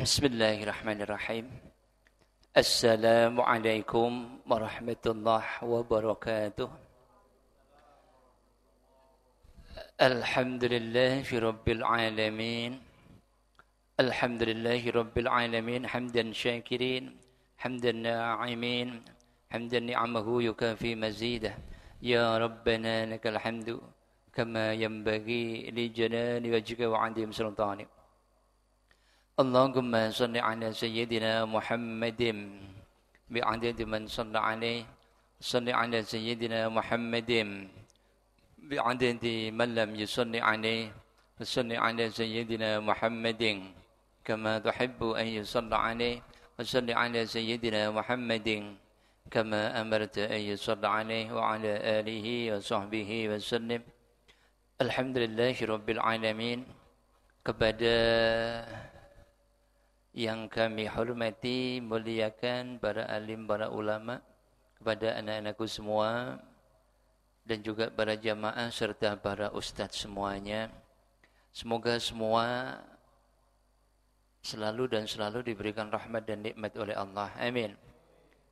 Bismillahirrahmanirrahim. Assalamualaikum warahmatullahi wabarakatuh. Alhamdulillahi rabbil alamin. Alhamdulillahi rabbil alamin. Hamdan syakirin, hamdan na'imin, hamdan ni'amahu yukafi mazidah. Ya Rabbana lakal hamdu kama yanbaghi li jalali wajhika wa 'azimi sultanik. Allahumma salli ala sayyidina Muhammadin bi'adadi man salli alaih. Salli ala sayyidina Muhammadin bi'adadi man lam yusalli alaih. Salli ala sayyidina Muhammadin kama tuhibbu an yusalla alaih. Salli ala sayyidina Muhammadin kama amarta an yusalla alaih wa ala alihi wa sahbihi wa sallim. Alhamdulillahi rabbil alamin. Kepada yang kami hormati, muliakan para alim, para ulama, kepada anak-anakku semua, dan juga para jamaah serta para ustadz semuanya. Semoga semua selalu dan selalu diberikan rahmat dan nikmat oleh Allah. Amin.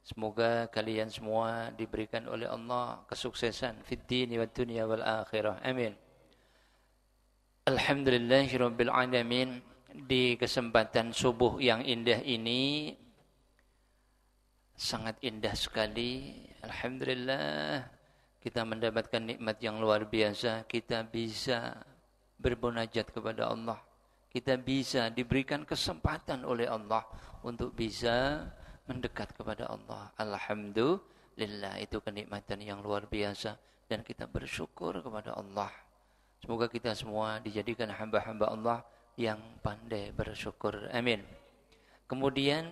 Semoga kalian semua diberikan oleh Allah kesuksesan fid dini wad dunya wal akhirah. Amin. Alhamdulillahirabbil alamin. Di kesempatan subuh yang indah ini, sangat indah sekali. Alhamdulillah, kita mendapatkan nikmat yang luar biasa. Kita bisa bermunajat kepada Allah. Kita bisa diberikan kesempatan oleh Allah untuk bisa mendekat kepada Allah. Alhamdulillah, itu kenikmatan yang luar biasa. Dan kita bersyukur kepada Allah. Semoga kita semua dijadikan hamba-hamba Allah yang pandai bersyukur. Amin. Kemudian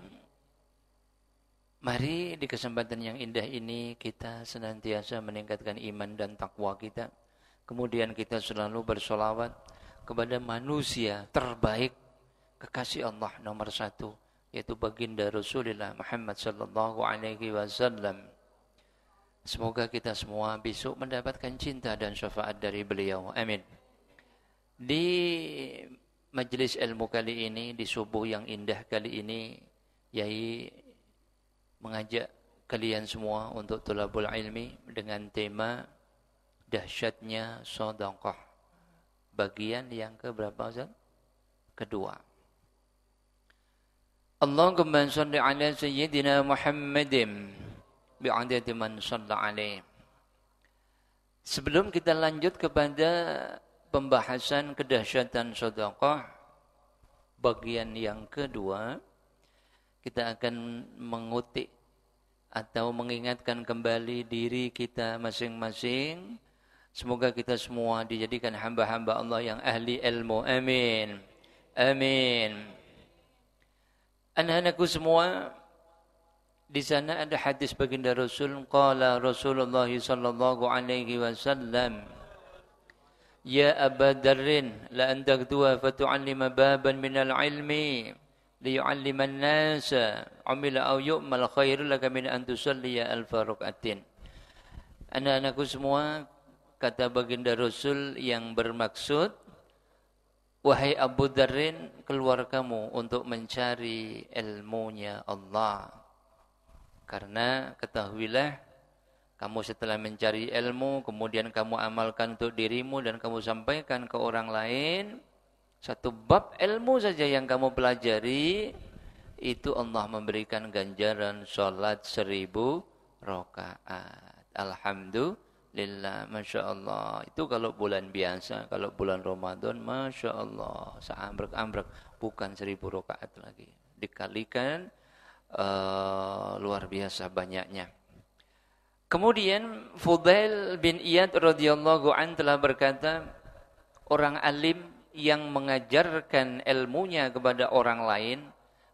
mari di kesempatan yang indah ini kita senantiasa meningkatkan iman dan takwa kita. Kemudian kita selalu bersolawat kepada manusia terbaik, kekasih Allah nomor 1, yaitu baginda Rasulullah Muhammad sallallahu alaihi wasallam. Semoga kita semua besok mendapatkan cinta dan syafaat dari beliau. Amin. Di majelis ilmu kali ini, di subuh yang indah kali ini, Yai mengajak kalian semua untuk thalabul ilmi dengan tema dahsyatnya sedekah. Bagian yang keberapa, Ustaz? Kedua. Allahumma shalli ala sayyidina Muhammadin bi'adadi man shalla alaih. Sebelum kita lanjut kepada pembahasan kedahsyatan sedekah bagian yang kedua, kita akan mengutip atau mengingatkan kembali diri kita masing-masing. Semoga kita semua dijadikan hamba-hamba Allah yang ahli ilmu. Amin. Amin. Anak-anakku semua, di sana ada hadis baginda Rasul, qala Rasulullah sallallahu alaihi wasallam, ya Aba Darrin, la an taqtuwa fatu'allima baban minal ilmi liyu'allima an-nasa amila aw yu'mal khairu laka min an tusalliya alfa rak'atin. Anak-anakku semua, kata baginda Rasul yang bermaksud, wahai Abu Darrin, keluar kamu untuk mencari ilmunya Allah. Karena ketahuilah, kamu setelah mencari ilmu, kemudian kamu amalkan untuk dirimu dan kamu sampaikan ke orang lain, satu bab ilmu saja yang kamu pelajari, itu Allah memberikan ganjaran sholat 1000 rakaat. Alhamdulillah, Masya Allah. Itu kalau bulan biasa. Kalau bulan Ramadan, Masya Allah, seambrek-ambrek, bukan 1000 rakaat lagi. Dikalikan luar biasa banyaknya. Kemudian Fudail bin Iyad radhiyallahu an telah berkata, orang alim yang mengajarkan ilmunya kepada orang lain,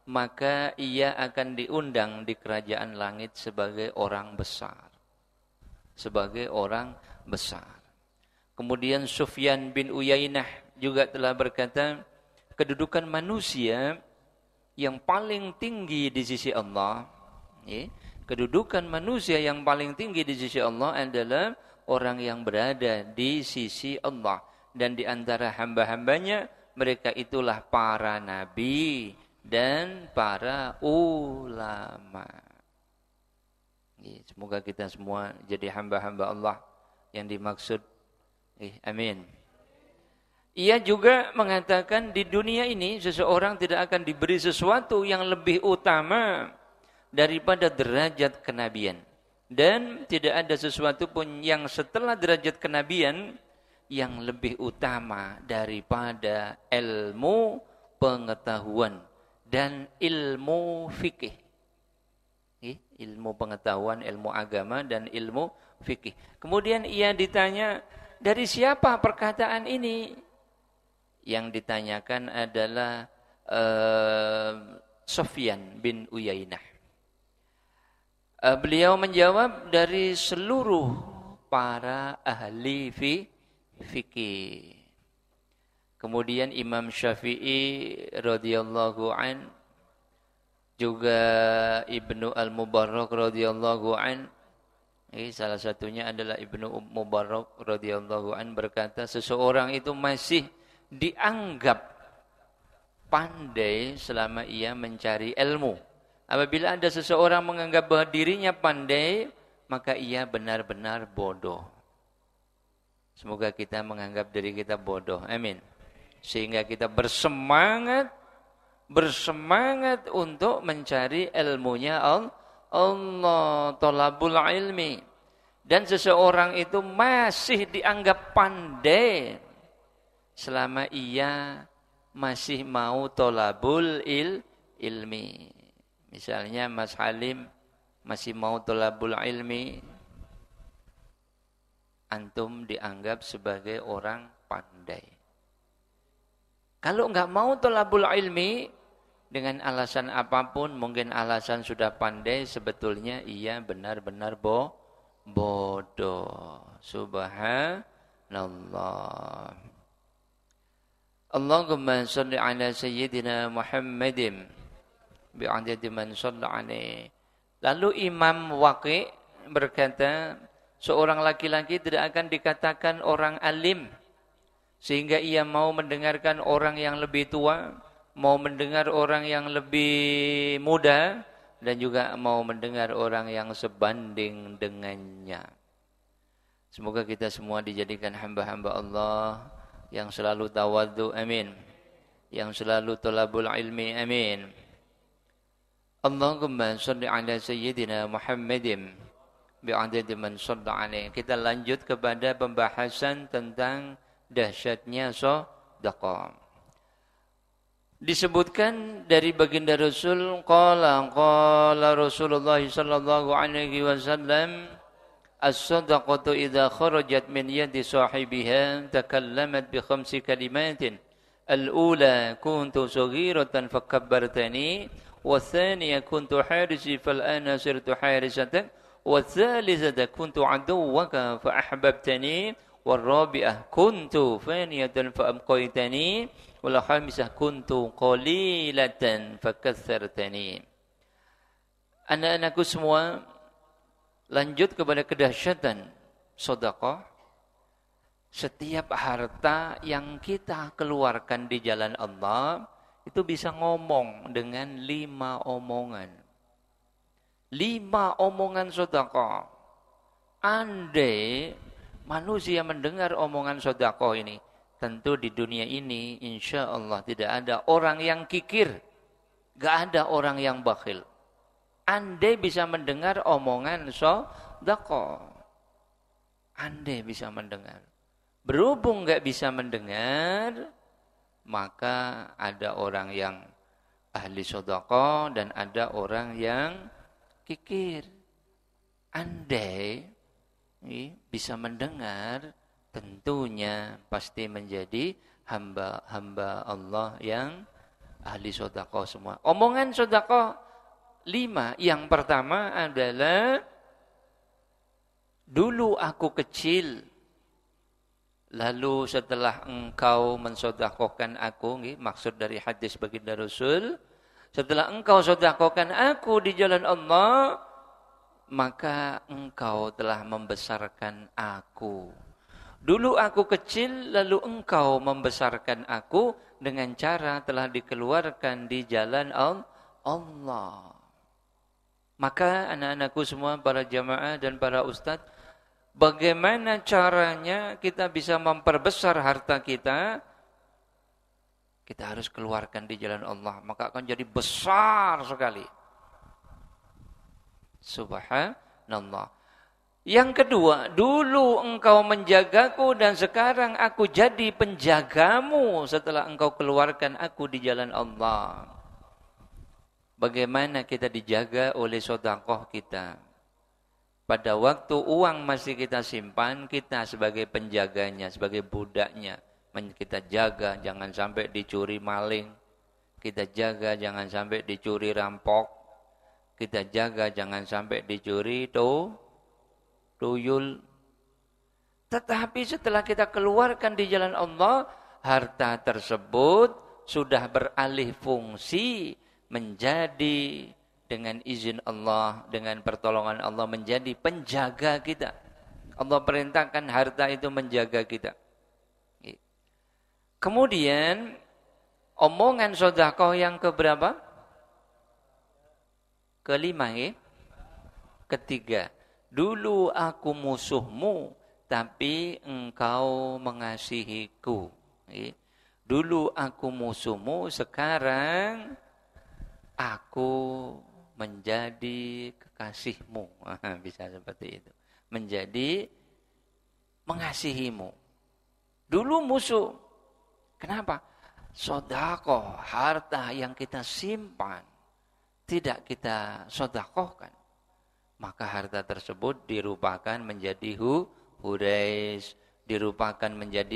maka ia akan diundang di kerajaan langit sebagai orang besar. Sebagai orang besar. Kemudian Sufyan bin Uyainah juga telah berkata, kedudukan manusia yang paling tinggi di sisi Allah, kedudukan manusia yang paling tinggi di sisi Allah adalah orang yang berada di sisi Allah. Dan di antara hamba-hambanya, mereka itulah para nabi, dan para ulama. Semoga kita semua jadi hamba-hamba Allah yang dimaksud. Amin. Ia juga mengatakan di dunia ini seseorang tidak akan diberi sesuatu yang lebih utama daripada derajat kenabian. Dan tidak ada sesuatu pun yang setelah derajat kenabian yang lebih utama daripada ilmu pengetahuan dan ilmu fikih. Ilmu pengetahuan, ilmu agama, dan ilmu fikih. Kemudian ia ditanya, dari siapa perkataan ini? Yang ditanyakan adalah Sufyan bin Uyainah. Beliau menjawab, dari seluruh para ahli fikih. Kemudian Imam Syafi'i radhiyallahu an, juga Ibnu Al-Mubarrak radhiyallahu an, salah satunya adalah Ibnu Mubarrak radhiyallahu an berkata, seseorang itu masih dianggap pandai selama ia mencari ilmu. Apabila ada seseorang menganggap bahwa dirinya pandai, maka ia benar-benar bodoh. Semoga kita menganggap diri kita bodoh. Amin. Sehingga kita bersemangat untuk mencari ilmunya Allah, thalabul ilmi. Dan seseorang itu masih dianggap pandai selama ia masih mau thalabul ilmi. Misalnya Mas Halim masih mau thalabul ilmi, antum dianggap sebagai orang pandai. Kalau enggak mau thalabul ilmi, dengan alasan apapun, mungkin alasan sudah pandai, sebetulnya ia benar-benar bodoh. Subhanallah. Allahumma salli ala sayyidina Muhammadin bi'adadi man shalla alaihi. Lalu Imam Waqi' berkata, seorang laki-laki tidak akan dikatakan orang alim sehingga ia mau mendengarkan orang yang lebih tua, mau mendengar orang yang lebih muda, dan juga mau mendengar orang yang sebanding dengannya. Semoga kita semua dijadikan hamba-hamba Allah yang selalu tawadhu, amin. Yang selalu thalabul ilmi, amin. Allahumma salli ala sayyidina Muhammadin bi'adadi man shalla alaihi. Kita lanjut kepada pembahasan tentang dahsyatnya sedekah. Disebutkan dari baginda Rasul, qala Rasulullah sallallahu alaihi wasallam, as-sadaqatu idza kharajat min yadi sahibiha takallamat bi khamsi kalimatin. Al-ula kuntu saghiratan fakabbartani, wa thaniya kuntu harisi fal ana sirtu harisatak, wa thalithata kuntu aduwwaka fa ahbabtani, wa rabi'ah kuntu faniyatan fa abqaitani, wal khamisah kuntu qalilatan fakatsartani. Anak-anakku semua, lanjut kepada kedahsyatan sedekah. Setiap harta yang kita keluarkan di jalan Allah itu bisa ngomong dengan 5 omongan. 5 omongan sedekah. Andai manusia mendengar omongan sedekah ini, tentu di dunia ini insya Allah tidak ada orang yang kikir, gak ada orang yang bakhil. Andai bisa mendengar omongan sedekah, andai bisa mendengar. Berhubung gak bisa mendengar, maka ada orang yang ahli sedekah dan ada orang yang kikir. Andai bisa mendengar, tentunya pasti menjadi hamba-hamba Allah yang ahli sedekah semua. Omongan sedekah 5. Yang pertama adalah, dulu aku kecil, lalu setelah engkau mensedekahkan aku, maksud dari hadis baginda Rasul, setelah engkau sedekahkan aku di jalan Allah, maka engkau telah membesarkan aku. Dulu aku kecil, lalu engkau membesarkan aku dengan cara telah dikeluarkan di jalan Allah. Maka anak-anakku semua, para jamaah dan para ustadz, bagaimana caranya kita bisa memperbesar harta kita? Kita harus keluarkan di jalan Allah, maka akan jadi besar sekali. Subhanallah. Yang kedua, dulu engkau menjagaku dan sekarang aku jadi penjagamu setelah engkau keluarkan aku di jalan Allah. Bagaimana kita dijaga oleh sedekah kita? Pada waktu uang masih kita simpan, kita sebagai penjaganya, sebagai budaknya. Kita jaga, jangan sampai dicuri maling. Kita jaga, jangan sampai dicuri rampok. Kita jaga, jangan sampai dicuri tuyul. Tetapi setelah kita keluarkan di jalan Allah, harta tersebut sudah beralih fungsi menjadi dengan izin Allah, dengan pertolongan Allah menjadi penjaga kita. Allah perintahkan harta itu menjaga kita. Kemudian omongan sedekah yang keberapa? Kelima, ketiga. Dulu aku musuhmu, tapi engkau mengasihiku. Dulu aku musuhmu, sekarang aku menjadi kekasihmu. Bisa seperti itu. Menjadi mengasihimu. Dulu musuh. Kenapa? Sedekah, harta yang kita simpan, tidak kita sedekahkan. Maka harta tersebut dirupakan menjadi hurais, dirupakan menjadi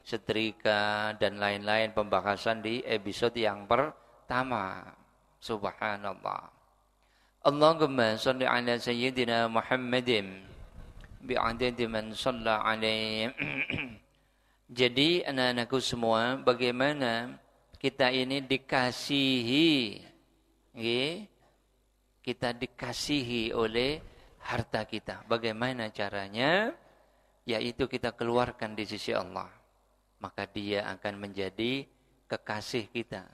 setrika, dan lain-lain pembahasan di episode yang pertama. Subhanallah. Allahumma salli ala sayyidina Muhammadin bi'adadi man shalla alaihi. Jadi anak-anakku semua, bagaimana kita ini dikasihi, kita dikasihi oleh harta kita. Bagaimana caranya? Yaitu kita keluarkan di sisi Allah. Maka dia akan menjadi kekasih kita.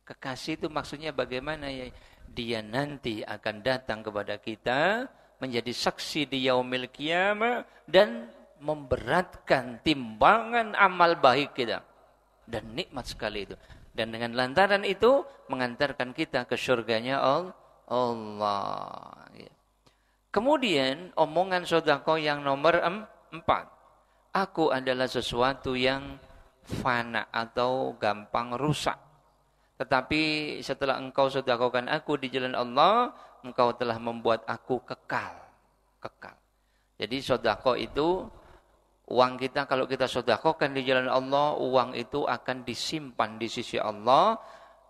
Kekasih itu maksudnya bagaimana ya? Dia nanti akan datang kepada kita, menjadi saksi di yaumil qiyamah, dan memberatkan timbangan amal baik kita. Dan nikmat sekali itu. Dan dengan lantaran itu mengantarkan kita ke surganya Allah. Kemudian omongan sedekah yang nomor 4. Aku adalah sesuatu yang fana atau gampang rusak. Tetapi setelah engkau sedekahkan aku di jalan Allah, engkau telah membuat aku kekal. Jadi sedekah itu, uang kita kalau kita sedekahkan di jalan Allah, uang itu akan disimpan di sisi Allah,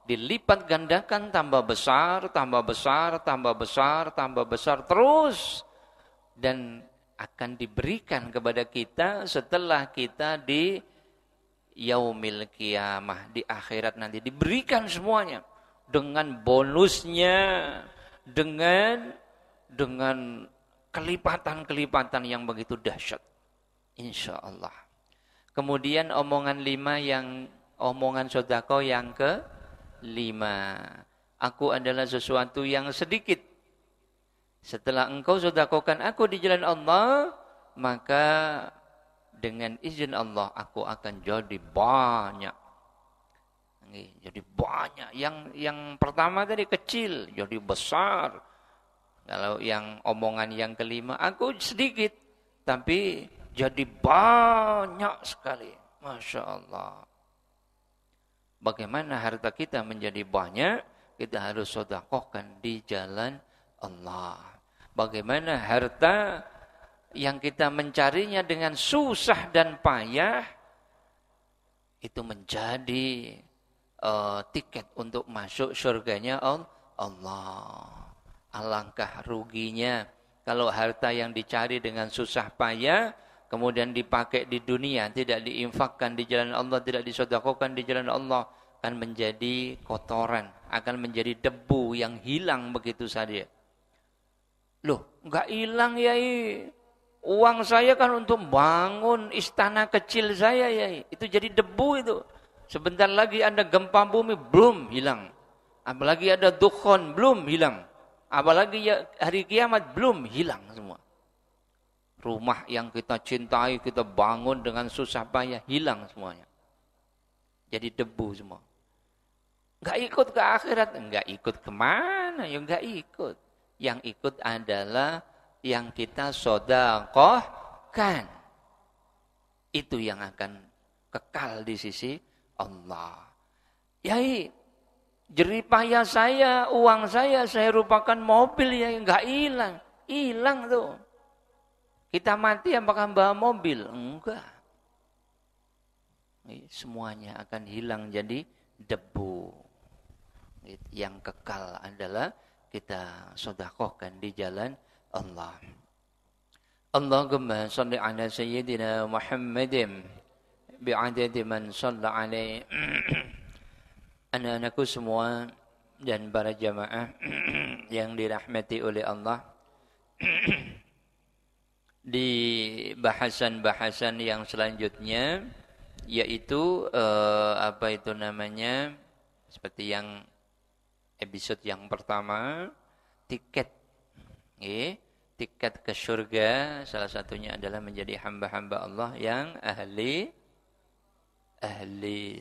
dilipat gandakan, tambah besar, tambah besar, tambah besar, tambah besar terus, dan akan diberikan kepada kita setelah kita di yaumil qiyamah, di akhirat nanti diberikan semuanya dengan bonusnya, dengan kelipatan-kelipatan yang begitu dahsyat. Insyaallah. Kemudian omongan sedekah yang ke-5. Aku adalah sesuatu yang sedikit. Setelah engkau sedekahkan aku di jalan Allah, maka dengan izin Allah aku akan jadi banyak. Jadi banyak. Yang pertama tadi kecil, jadi besar. Kalau yang omongan yang kelima, aku sedikit, tapi jadi banyak sekali. Masya Allah. Bagaimana harta kita menjadi banyak? Kita harus sedekahkan di jalan Allah. Bagaimana harta yang kita mencarinya dengan susah dan payah, itu menjadi tiket untuk masuk surganya Allah. Alangkah ruginya kalau harta yang dicari dengan susah payah, kemudian dipakai di dunia, tidak diinfakkan di jalan Allah, tidak disedekahkan di jalan Allah, akan menjadi kotoran, akan menjadi debu yang hilang begitu saja. Loh, enggak hilang ya? Uang saya kan untuk bangun istana kecil saya ya. Itu jadi debu itu. Sebentar lagi ada gempa bumi, belum hilang. Apalagi ada dukhon, belum hilang. Apalagi ya hari kiamat, belum hilang semua. Rumah yang kita cintai, kita bangun dengan susah payah, hilang semuanya. Jadi debu semua. Enggak ikut ke akhirat, enggak ikut kemana? Ya enggak ikut. Yang ikut adalah yang kita sedekahkan. Itu yang akan kekal di sisi Allah. Yai, jeripaya saya, uang saya rupakan mobil ya, enggak hilang. Hilang tuh. Kita mati apakah bawa mobil? Enggak. Semuanya akan hilang jadi debu. Yang kekal adalah kita sedekahkan di jalan Allah. Allahumma shalli ala sayyidina Muhammadin bi'adadi man shalla alaihi. Anak-anakku semua dan para jamaah yang dirahmati oleh Allah. Di bahasan-bahasan yang selanjutnya yaitu seperti yang episode yang pertama, tiket tiket ke surga, salah satunya adalah menjadi hamba-hamba Allah yang ahli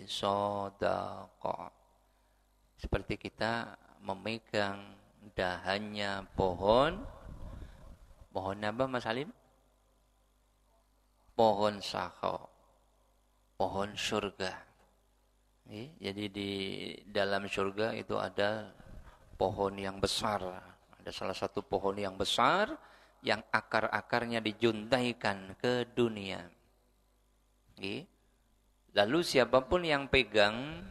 sedekah. Seperti kita memegang dahannya pohon apa Mas Halim? Pohon sakho, pohon surga. Jadi di dalam surga itu ada pohon yang besar. Ada salah satu pohon yang besar yang akar-akarnya dijuntaikan ke dunia. Lalu siapapun yang pegang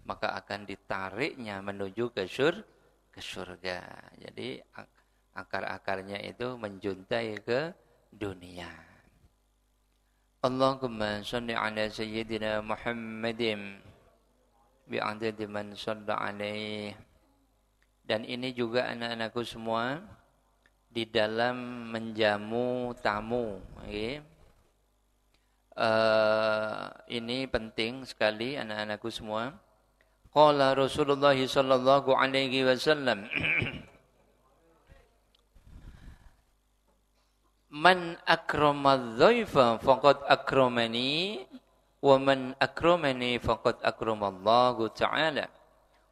maka akan ditariknya menuju ke surga. Jadi akar-akarnya itu menjuntai ke dunia. Allahumma shalli ala sayyidina Muhammadin bi'adadi man shalla alaihi. Dan ini juga anak-anakku semua di dalam menjamu tamu. Ini penting sekali anak-anakku semua. Qala Rasulullah sallallahu alaihi wasallam Man akramadz dzaifa faqad akramani wa man akramani faqad akramallahu ta'ala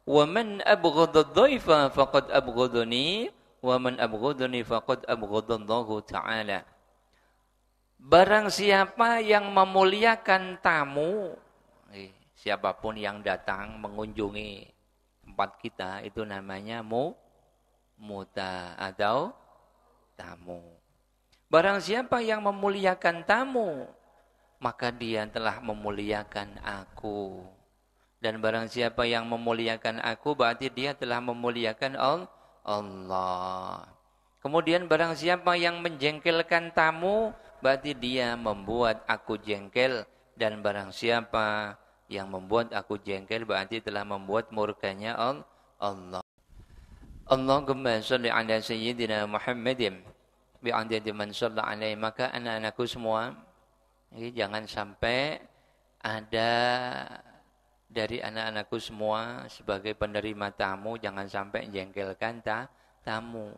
wa man abghadadz dzaifa faqad abghadani wa man abghadani faqad abghadallahu ta'ala. Barang siapa yang memuliakan tamu, siapapun yang datang mengunjungi tempat kita itu namanya muta atau tamu. Barang siapa yang memuliakan tamu, maka dia telah memuliakan aku. Dan barang siapa yang memuliakan aku, berarti dia telah memuliakan Allah. Kemudian barang siapa yang menjengkelkan tamu, berarti dia membuat aku jengkel. Dan barang siapa yang membuat aku jengkel, berarti telah membuat murkanya Allah. Allahumma shalli ala sayyidina Muhammadin bi'adadi man shalla alaihi. Maka anak-anakku semua, jangan sampai ada dari anak-anakku semua sebagai penerima tamu, jangan sampai jengkelkan tamu.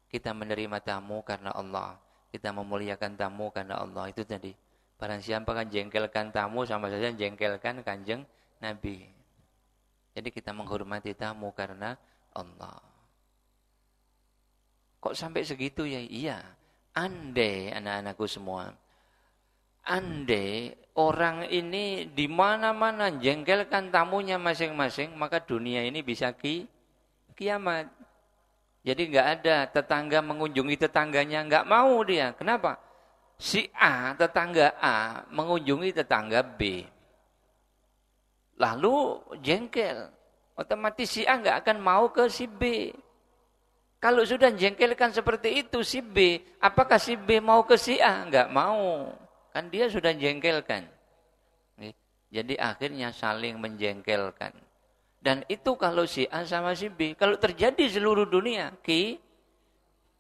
Kita menerima tamu karena Allah, kita memuliakan tamu karena Allah. Itu tadi. Barang siapa kan jengkelkan tamu, sama saja jengkelkan Kanjeng Nabi. Jadi kita menghormati tamu karena Allah. Kok sampai segitu ya? Iya. Andai anak-anakku semua, andai orang ini di mana-mana jengkelkan tamunya masing-masing, maka dunia ini bisa kiamat. Jadi enggak ada tetangga mengunjungi tetangganya, enggak mau dia. Kenapa? Si A, tetangga A mengunjungi tetangga B. Lalu jengkel. Otomatis si A enggak akan mau ke si B. Kalau sudah jengkelkan seperti itu si B, apakah si B mau ke si A? Enggak mau. Kan dia sudah jengkelkan. Jadi akhirnya saling menjengkelkan. Dan itu kalau si A sama si B. Kalau terjadi seluruh dunia,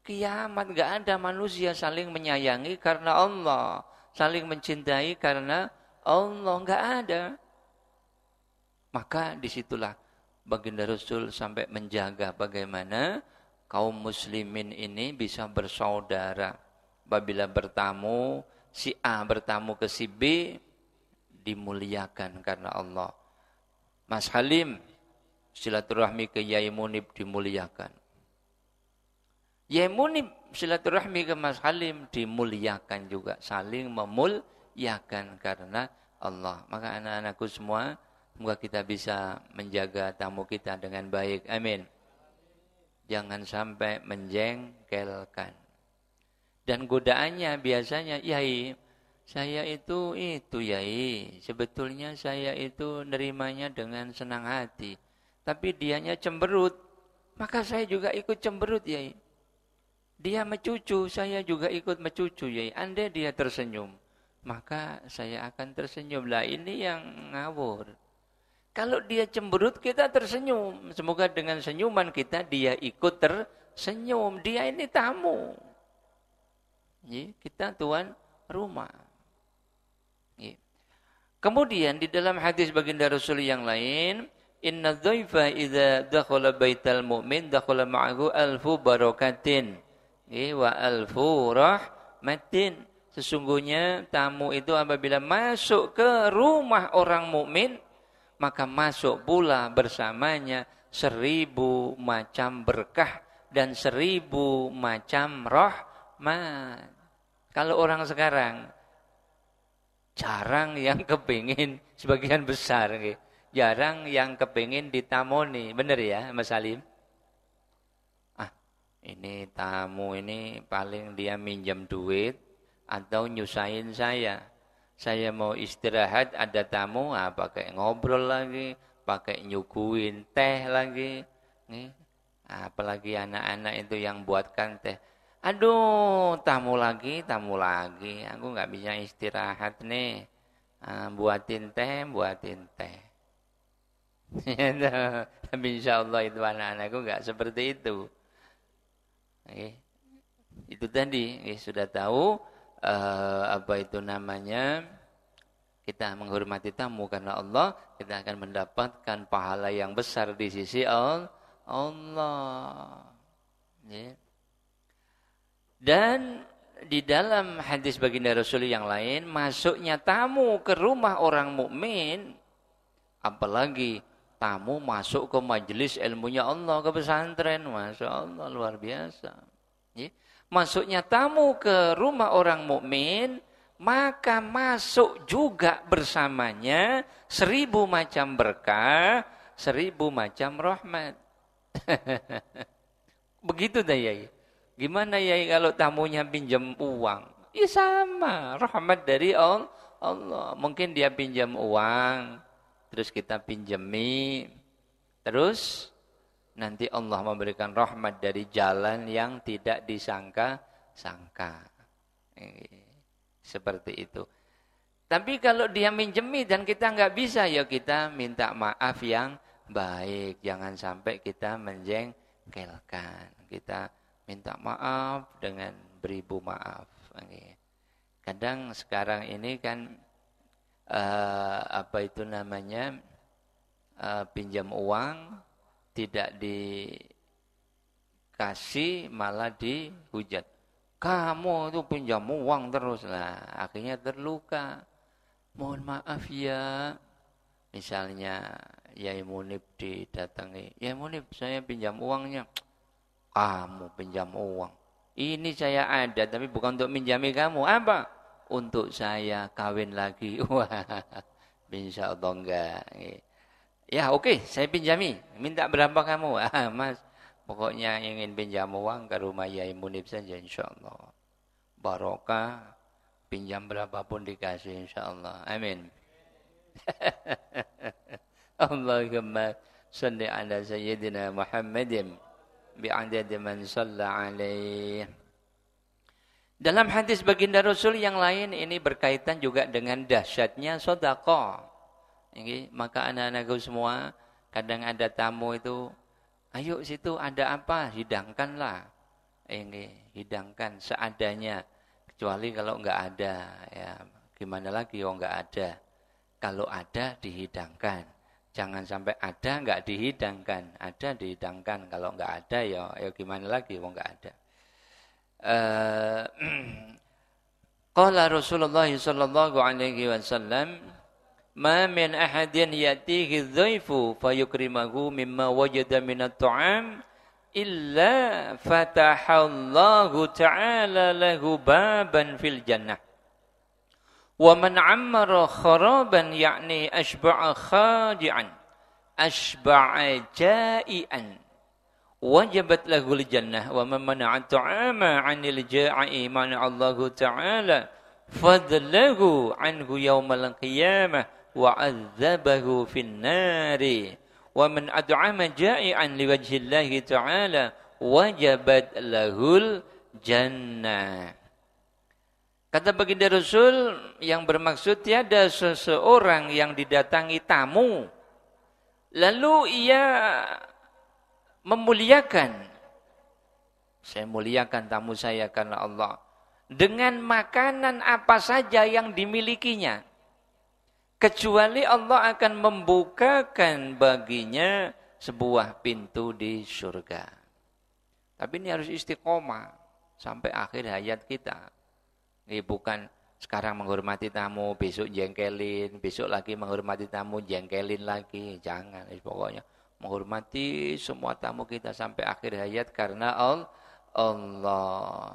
Kiamat enggak ada manusia saling menyayangi karena Allah, saling mencintai karena Allah, enggak ada. Maka disitulah baginda Rasul sampai menjaga bagaimana kaum muslimin ini bisa bersaudara. Apabila bertamu, si A bertamu ke si B, dimuliakan karena Allah. Mas Halim silaturahmi ke Yai Munib dimuliakan. Yai Munib silaturahmi ke Mas Halim dimuliakan juga. Saling memuliakan karena Allah. Maka anak-anakku semua, semoga kita bisa menjaga tamu kita dengan baik. Amin. Jangan sampai menjengkelkan. Dan godaannya biasanya, Yai, saya itu Yai. Sebetulnya saya itu nerimanya dengan senang hati. Tapi dianya cemberut. Maka saya juga ikut cemberut, Yai. Dia mencucu, saya juga ikut mencucu, Yai. Andai dia tersenyum, maka saya akan tersenyum. Lah ini yang ngawur. Kalau dia cemberut, kita tersenyum. Semoga dengan senyuman kita, dia ikut tersenyum. Dia ini tamu. Kita tuan rumah. Kemudian di dalam hadis baginda Rasul yang lain, inna dhaifa idza dakhala baital mu'min dakhala ma'ahu alfu barakatin wa alfu rahmatin. Sesungguhnya tamu itu apabila masuk ke rumah orang mukmin, maka masuk pula bersamanya 1000 macam berkah dan 1000 macam rahmat. Kalau orang sekarang jarang yang kepingin, sebagian besar, jarang yang kepingin ditamoni, benar ya Mas Salim? Ini tamu ini paling dia minjem duit atau nyusahin saya. Saya mau istirahat, ada tamu, pakai ngobrol lagi, pakai nyuguhin teh lagi. Apalagi anak-anak itu yang buatkan teh. Aduh, tamu lagi. Aku nggak bisa istirahat nih. Buatin teh. Tapi insya Allah itu anak-anakku nggak seperti itu. Itu tadi, sudah tahu. Apa itu namanya, kita menghormati tamu karena Allah, kita akan mendapatkan pahala yang besar di sisi Allah. Dan di dalam hadis baginda Rasul yang lain, masuknya tamu ke rumah orang mukmin, apalagi tamu masuk ke majelis ilmunya Allah, ke pesantren, Masya Allah, luar biasa. Masuknya tamu ke rumah orang mukmin, maka masuk juga bersamanya 1000 macam berkah, 1000 macam rahmat. Begitu dah Yai. Gimana Yai kalau tamunya pinjam uang? Ya sama, rahmat dari Allah. Mungkin dia pinjam uang, terus kita pinjemi, terus nanti Allah memberikan rahmat dari jalan yang tidak disangka-sangka. Seperti itu. Tapi kalau dia minjemi dan kita nggak bisa, ya kita minta maaf yang baik. Jangan sampai kita menjengkelkan. Kita minta maaf dengan beribu maaf. Kadang sekarang ini kan apa itu namanya, pinjam uang tidak dikasih, malah dihujat. Kamu itu pinjam uang terus lah, akhirnya terluka. Mohon maaf ya. Misalnya Yai Munib didatangi, Yai Munib saya pinjam uangnya. Kamu pinjam uang. Ini saya ada tapi bukan untuk minjami kamu. Apa? Untuk saya kawin lagi. Wah, insya Allah enggak. Ya oke, saya pinjami. Minta berapa kamu? Mas, pokoknya ingin pinjam uang ke rumah Yai Munib saja insya Allah. Barokah, pinjam berapapun dikasih insya Allah. Amin. Allahumma salli ala Sayyidina Muhammadin bi'adadi man salla alaih. Dalam hadis baginda Rasul yang lain ini berkaitan juga dengan dahsyatnya sedekah. Maka anak-anakku semua, kadang ada tamu itu, ayo situ ada apa, hidangkanlah. Ini hidangkan seadanya, kecuali kalau enggak ada, ya gimana lagi kalau enggak ada. Kalau ada dihidangkan. Jangan sampai ada enggak dihidangkan. Ada dihidangkan, kalau enggak ada ya gimana lagi kalau enggak ada. Qala Rasulullah sallallahu alaihi wasallam, "Ma min ahadin yatihi dhaifu fayukrimahu mimma wajada minat ta'am illa fatahallahu ta'ala lahu baban fil jannah. Wa man 'ammara kharaban ya'ni ashba'a khadi'an, ashba'a ja'ian, wajabat lahul jannah. Wa man mana'a ta'ama 'anil ja'i mana'allahu ta'ala fadlahu 'anhu yawmal qiyamah wa 'adzabahu fin nari. Wa man ad'ama ja'i'an liwajhillahi ta'ala wajabat lahul jannah." Kata baginda Rasul, yang bermaksud tiada seseorang yang didatangi tamu lalu ia memuliakan, saya muliakan tamu saya karena Allah, dengan makanan apa saja yang dimilikinya, kecuali Allah akan membukakan baginya sebuah pintu di surga. Tapi ini harus istiqomah sampai akhir hayat kita. Ini bukan sekarang menghormati tamu, besok jengkelin, besok lagi menghormati tamu, jengkelin lagi. Jangan, pokoknya menghormati semua tamu kita sampai akhir hayat karena Allah.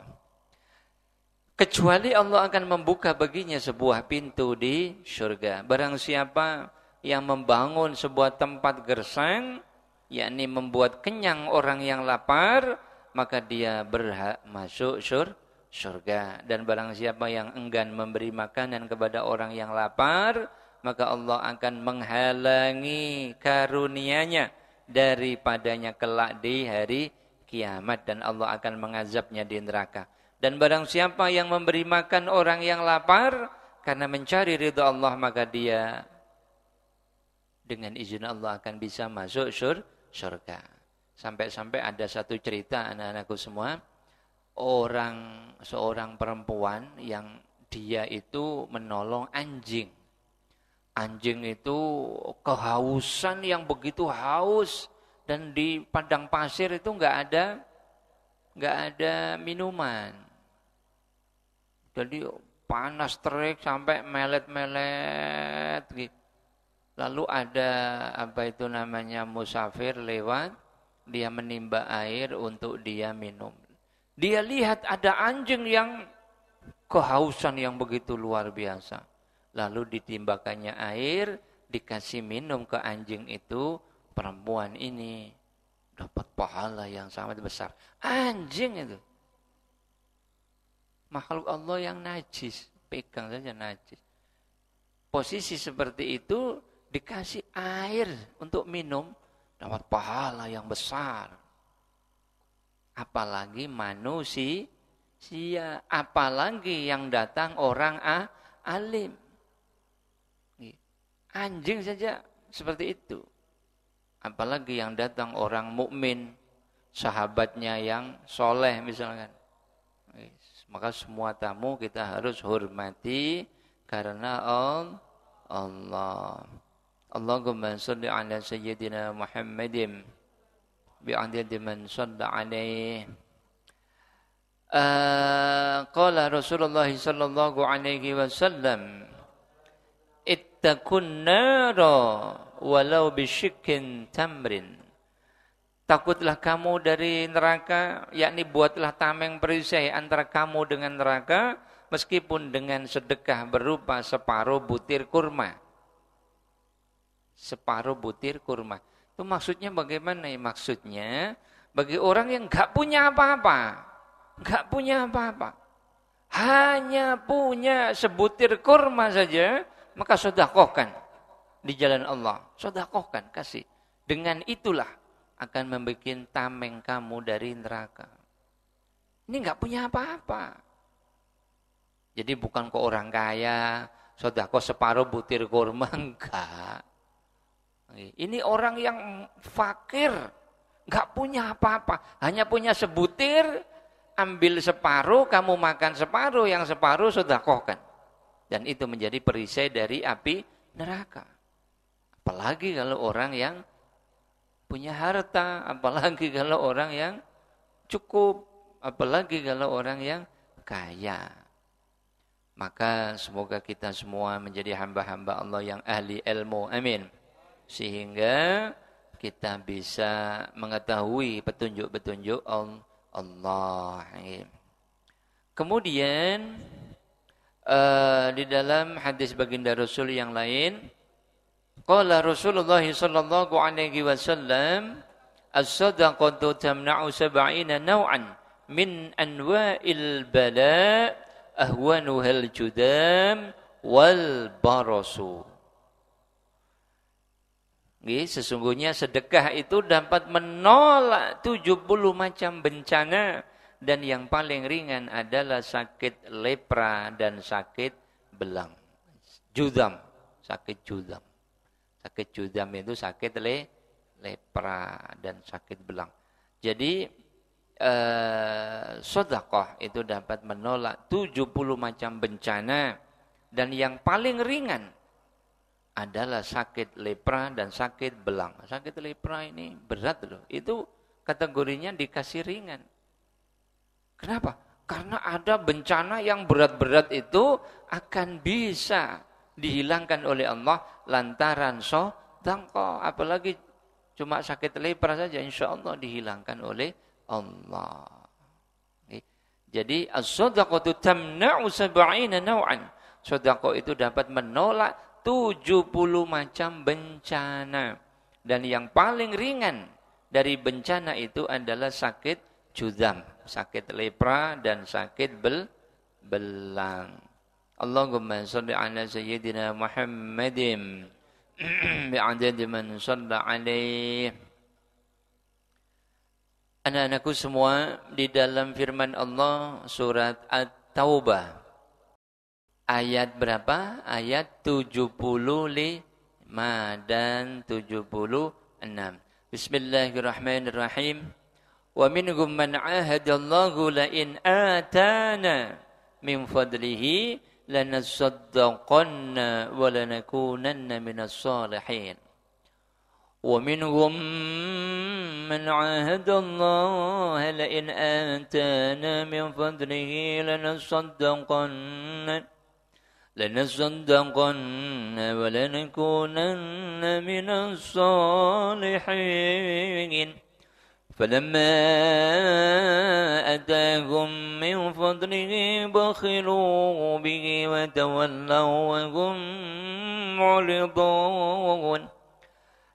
Kecuali Allah akan membuka baginya sebuah pintu di surga. Barang siapa yang membangun sebuah tempat gersang, yakni membuat kenyang orang yang lapar, maka dia berhak masuk surga. Dan barang siapa yang enggan memberi makanan kepada orang yang lapar, maka Allah akan menghalangi karunia-Nya daripadanya kelak di hari kiamat, dan Allah akan mengazabnya di neraka. Dan barang siapa yang memberi makan orang yang lapar karena mencari ridha Allah, maka dia dengan izin Allah akan bisa masuk surga. Sampai-sampai ada satu cerita, anak-anakku semua, seorang perempuan yang dia itu menolong anjing. Anjing itu kehausan yang begitu haus, dan di padang pasir itu enggak ada minuman. Jadi panas terik sampai melet-melet gitu. Lalu ada musafir lewat, dia menimba air untuk dia minum. Dia lihat ada anjing yang kehausan yang begitu luar biasa. Lalu ditimbakannya air, dikasih minum ke anjing itu, perempuan ini dapat pahala yang sangat besar. Anjing itu makhluk Allah yang najis, pegang saja najis. Posisi seperti itu dikasih air untuk minum, dapat pahala yang besar. Apalagi manusia, apalagi yang datang orang alim. Anjing saja seperti itu. Apalagi yang datang orang mukmin, sahabatnya yang soleh misalkan. Maka semua tamu kita harus hormati karena Allah. Allahumma shalli ala sayyidina Muhammadin bi'adadi man shalla alaihi. Qala Rasulullah sallallahu alaihi wasallam, ittaqun nara walau bisyikkin tamrin. Takutlah kamu dari neraka, yakni buatlah tameng perisai antara kamu dengan neraka, meskipun dengan sedekah berupa separuh butir kurma. Separuh butir kurma. Itu maksudnya bagaimana? Maksudnya bagi orang yang enggak punya apa-apa. Enggak punya apa-apa. Hanya punya sebutir kurma saja, maka sedekahkan di jalan Allah. Sedekahkan, kasih. Dengan itulah akan membuat tameng kamu dari neraka. Ini enggak punya apa-apa. Jadi bukan ke orang kaya, sedekah separuh butir kurma, enggak. Ini orang yang fakir, enggak punya apa-apa, hanya punya sebutir, ambil separuh, kamu makan separuh, yang separuh sedekahkan. Dan itu menjadi perisai dari api neraka. Apalagi kalau orang yang punya harta, apalagi kalau orang yang cukup, apalagi kalau orang yang kaya. Maka semoga kita semua menjadi hamba-hamba Allah yang ahli ilmu. Amin. Sehingga kita bisa mengetahui petunjuk-petunjuk Allah. Kemudian di dalam hadis baginda Rasul yang lain, qala Rasulullah sallallahu alaihi wasallam, as-sadaqatu tamna'u sab'ina naw'an min anwa'il bala' ahwanuhal judam wal barasu. Sesungguhnya sedekah itu dapat menolak 70 macam bencana, dan yang paling ringan adalah sakit lepra dan sakit belang. Judam, sakit judam. Sakit judam itu sakit lepra dan sakit belang. Jadi sedekah itu dapat menolak 70 macam bencana, dan yang paling ringan adalah sakit lepra dan sakit belang. Sakit lepra ini berat loh. Itu kategorinya dikasih ringan. Kenapa? Karena ada bencana yang berat-berat itu akan bisa dihilangkan oleh Allah lantaran sedekah. Apalagi cuma sakit lepra saja, insya Allah dihilangkan oleh Allah. Jadi as-sadaqatu tamna'u sab'ina naw'an. Sedekah itu dapat menolak 70 macam bencana. Dan yang paling ringan dari bencana itu adalah sakit judam, sakit lepra dan sakit belang. Allahumma shalli ala sayyidina Muhammadin bi'adadi man shalla alaih. Anak-anakku semua, di dalam firman Allah surat At-Taubah ayat berapa? Ayat 75 dan 76. Bismillahirrahmanirrahim. Wa minhum man 'ahadallahu la in atana min fadlihi lanasaddaqanna wa lanakunanna minas salihin. Wa minhum man 'ahadallahu la in atana min fadlihi lanasaddaqanna ولنكونن من الصالحين فلما آتاهم من فضله بخلوا به وتولوا وهم معرضون.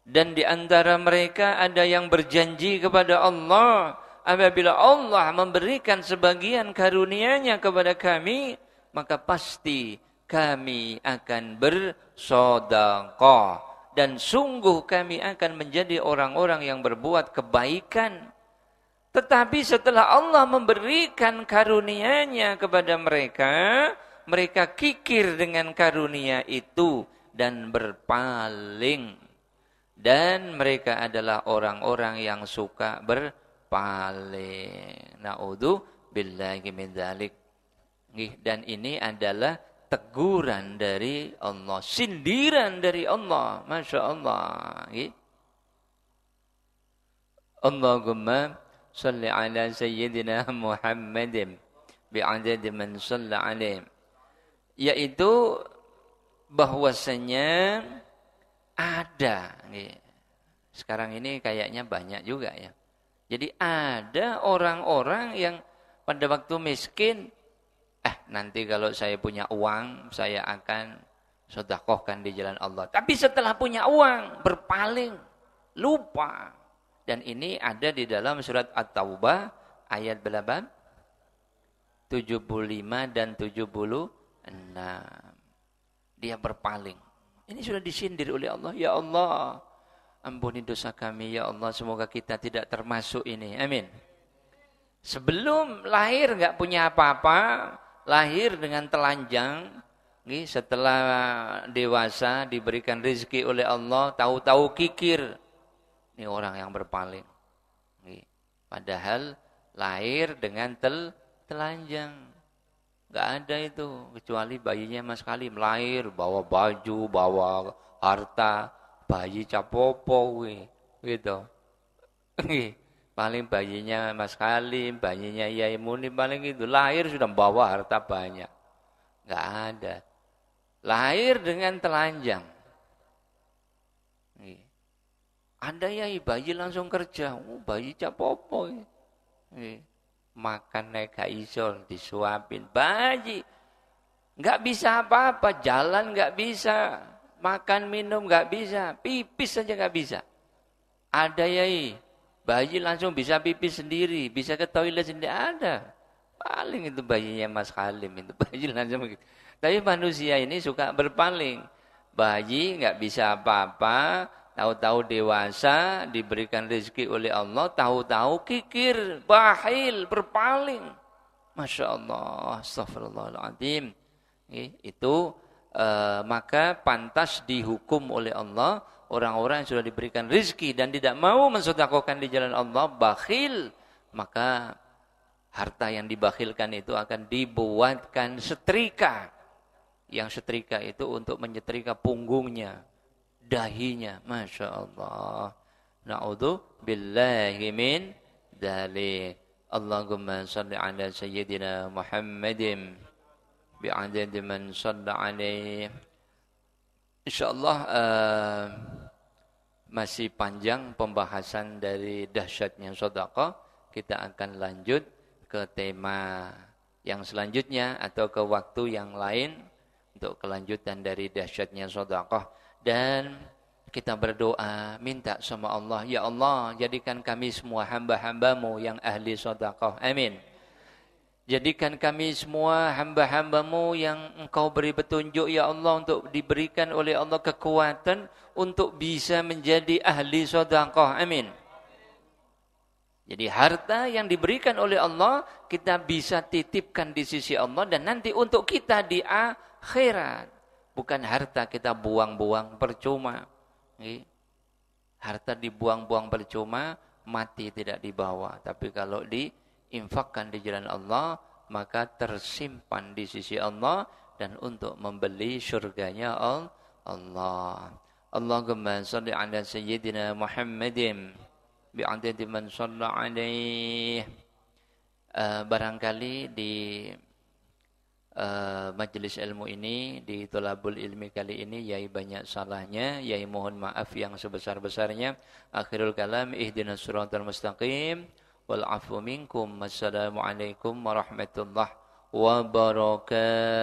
Dan di antara mereka ada yang berjanji kepada Allah, apabila Allah memberikan sebagian karunia-Nya kepada kami, maka pasti kami akan bersedekah, dan sungguh kami akan menjadi orang-orang yang berbuat kebaikan. Tetapi setelah Allah memberikan karunia-Nya kepada mereka, mereka kikir dengan karunia itu dan berpaling. Dan mereka adalah orang-orang yang suka berpaling. Na'udzu billahi min dzalik. Dan ini adalah teguran dari Allah, sindiran dari Allah. Masya Allah. Allahumma salli ala sayyidina Muhammadin bi'adadi man salla alaih. Yaitu bahwasanya ada. Sekarang ini kayaknya banyak juga ya. Jadi ada orang-orang yang pada waktu miskin, nanti kalau saya punya uang, saya akan sedekahkan di jalan Allah. Tapi setelah punya uang, berpaling, lupa. Dan ini ada di dalam surat At-Taubah, ayat berapa? 75 dan 76. Dia berpaling. Ini sudah disindir oleh Allah. Ya Allah, ampuni dosa kami. Ya Allah, semoga kita tidak termasuk ini. Amin. Sebelum lahir enggak punya apa-apa, lahir dengan telanjang, setelah dewasa diberikan rezeki oleh Allah, tahu-tahu kikir. Ini orang yang berpaling. Padahal lahir dengan telanjang. Enggak ada itu, kecuali bayinya Mas Kalim lahir bawa baju, bawa harta, bayi capopo gitu. Paling bayinya Mas Kalim, bayinya Yai Muni paling itu lahir sudah bawa harta banyak. Enggak ada. Lahir dengan telanjang. Ada Yai bayi langsung kerja, bayi capopo. Makan naik gak iso disuapin bayi nggak bisa apa-apa, jalan nggak bisa, makan minum nggak bisa, pipis saja nggak bisa. Ada Yai bayi langsung bisa pipis sendiri, bisa ke toilet sendiri, ada. Paling itu bayinya Mas Halim itu bayi langsung begitu. Tapi manusia ini suka berpaling, bayi nggak bisa apa-apa. Tahu-tahu dewasa, diberikan rezeki oleh Allah, tahu-tahu kikir, bakhil, berpaling. Masya Allah, astagfirullahaladzim. Itu maka pantas dihukum oleh Allah orang-orang yang sudah diberikan rezeki dan tidak mau mensedekahkan di jalan Allah, bakhil. Maka harta yang dibakhilkan itu akan dibuatkan setrika. Yang setrika itu untuk menyetrika punggungnya, dahinya, Masya Allah. Na'udhu billahi min dzalik. Allahumma salli ala sayyidina Muhammadin bi'adad man shalla alaih. InsyaAllah masih panjang pembahasan dari dahsyatnya sedekah. Kita akan lanjut ke tema yang selanjutnya atau ke waktu yang lain untuk kelanjutan dari dahsyatnya sedekah. Dan kita berdoa, minta sama Allah, ya Allah, jadikan kami semua hamba-hambamu yang ahli sedekah. Amin. Jadikan kami semua hamba-hambamu yang engkau beri petunjuk, ya Allah, untuk diberikan oleh Allah kekuatan untuk bisa menjadi ahli sedekah. Amin. Jadi harta yang diberikan oleh Allah, kita bisa titipkan di sisi Allah dan nanti untuk kita di akhirat. Bukan harta kita buang-buang percuma. Harta dibuang-buang percuma, mati tidak dibawa. Tapi kalau diinfakkan di jalan Allah, maka tersimpan di sisi Allah dan untuk membeli syurganya Allah. Allahumma salli ala sayyidina Muhammadin bi'adadi man shalla alaih. Barangkali di majelis ilmu ini, di Thalabul Ilmi kali ini Yai banyak salahnya, Yai mohon maaf yang sebesar-besarnya. Akhirul kalam, ihdinas siratal mustaqim wal afu minkum. Wassalamualaikum warahmatullahi wabarakatuh.